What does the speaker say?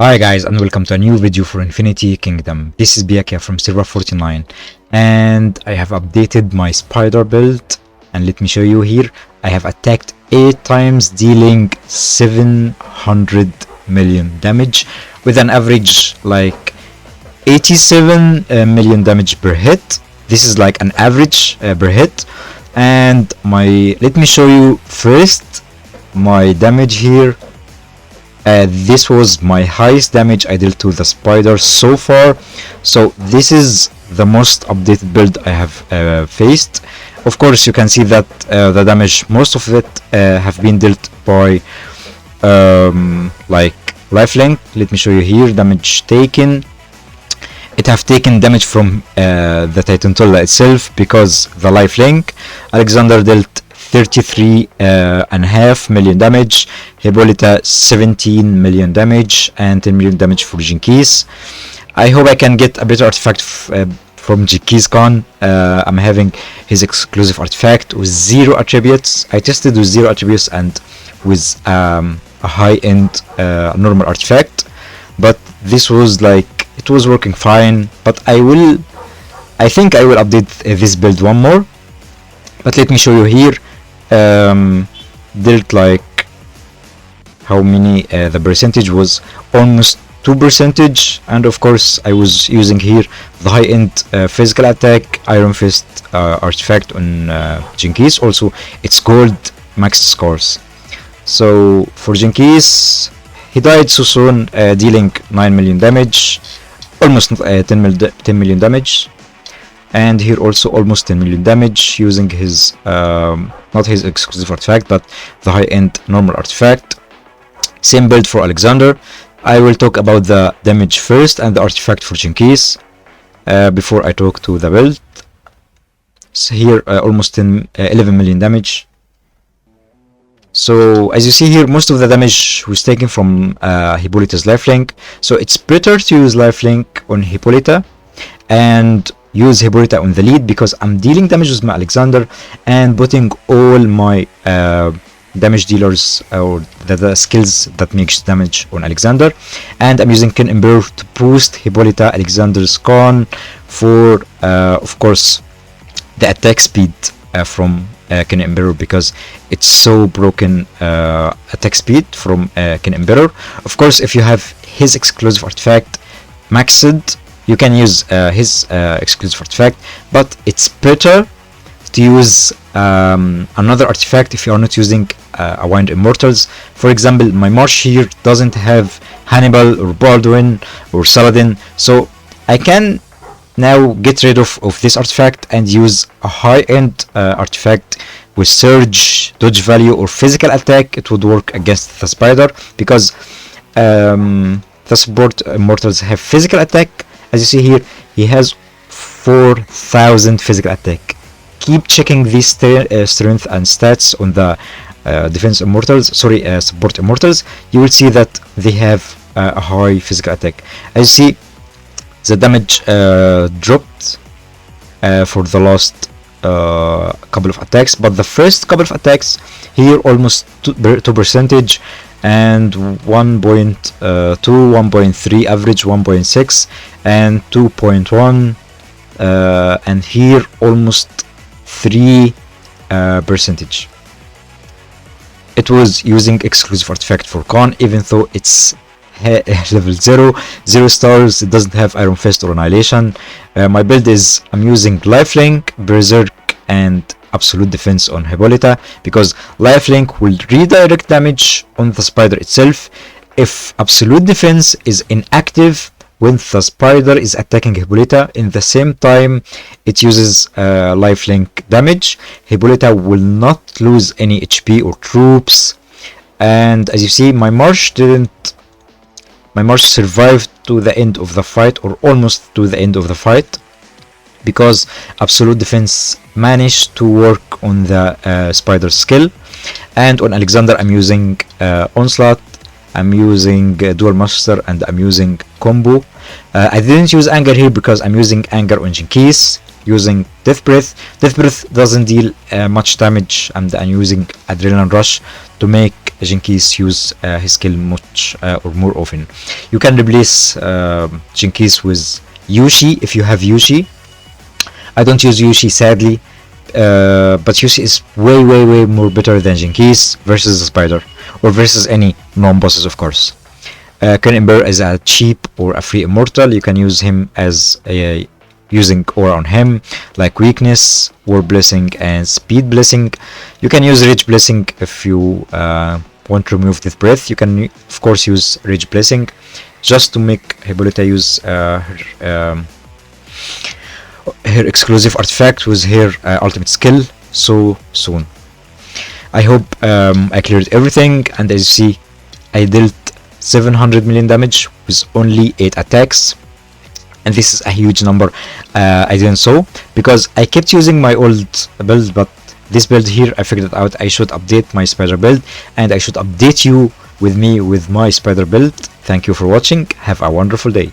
Hi guys, and welcome to a new video for Infinity Kingdom. This is Pyakia from server 49 and I have updated my spider build, and let me show you here. I have attacked 8 times, dealing 700 million damage with an average like 87 million damage per hit. This is like an average per hit. And let me show you first my damage here. This was my highest damage I dealt to the spider so far. So this is the most updated build I have faced. Of course, you can see that the damage, most of it have been dealt by like lifelink. Let me show you here. Damage taken. It have taken damage from the Titantola itself because the lifelink. Alexander dealt 33.5 million damage, Hippolyta 17 million damage, and 10 million damage for Jinkies. I hope I can get a better artifact from Jinkies Khan. I'm having his exclusive artifact with 0 attributes. I tested with 0 attributes and with a high-end normal artifact, but this was like, it was working fine. But I think I will update this build one more. But let me show you here. Dealt like how many, the percentage was almost 2%, and of course I was using here the high-end physical attack Iron Fist artifact on Jinkies. Also it's gold max scores. So for Jinkies, he died so soon, dealing 9 million damage, almost 10 million damage. And here also almost 10 million damage using his not his exclusive artifact but the high-end normal artifact. Same build for Alexander. I will talk about the damage first and the artifact for Jinkies before I talk to the build. So here almost 11 million damage. So as you see here, most of the damage was taken from Hippolyta's lifelink. So it's better to use lifelink on Hippolyta and use Hippolyta on the lead, because I'm dealing damage with my Alexander and putting all my damage dealers or the skills that makes damage on Alexander, and I'm using Ken Emperor to boost Hippolyta Alexander's Khan for of course the attack speed from Ken Emperor, because it's so broken attack speed from Ken Emperor. Of course, if you have his exclusive artifact maxed, you can use his exclusive artifact, but it's better to use another artifact if you are not using a Wind Immortals. For example, my Marsh here doesn't have Hannibal or Baldwin or Saladin, so I can now get rid of this artifact and use a high-end artifact with surge, dodge value, or physical attack. It would work against the spider because the support Immortals have physical attack. As you see here, he has 4,000 physical attack. Keep checking these strength and stats on the defense immortals, support immortals. You will see that they have a high physical attack. As you see, the damage dropped for the last couple of attacks, but the first couple of attacks here almost 2%, and 1.2, 1.3 average, 1.6 and 2.1, and here almost 3%. It was using exclusive artifact for Khan, even though it's level 0 stars. It doesn't have Iron Fist or Annihilation. My build is, I'm using lifelink, berserk, and absolute defense on Hippolyta, because lifelink will redirect damage on the spider itself. If absolute defense is inactive when the spider is attacking Hippolyta, in the same time it uses lifelink damage, Hippolyta will not lose any HP or troops. And as you see, my Marsh survived to the end of the fight, or almost to the end of the fight, because absolute defense managed to work on the spider skill. And on Alexander, I'm using onslaught, I'm using dual master, and I'm using combo. I didn't use anger here because I'm using anger on Jinkies, using death breath. Death breath doesn't deal much damage, and I'm using adrenaline rush to make Jinkies use his skill much or more often. You can replace Jinkies with Yushi if you have Yushi. I don't use Yushi sadly, but Yushi is way more better than Jinkies versus the Spider, or versus any non-bosses of course. Ken Ember is a cheap or a free immortal. You can use him as a using aura on him, like weakness, war blessing, and speed blessing. You can use rage blessing if you want to remove death breath. You can of course use rage blessing just to make Hippolyta use her exclusive artifact with her ultimate skill so soon. I hope I cleared everything, and as you see, I dealt 700 million damage with only 8 attacks, and this is a huge number. I didn't saw because I kept using my old build, but this build here I figured out I should update my spider build, and I should update you with me with my spider build. Thank you for watching. Have a wonderful day.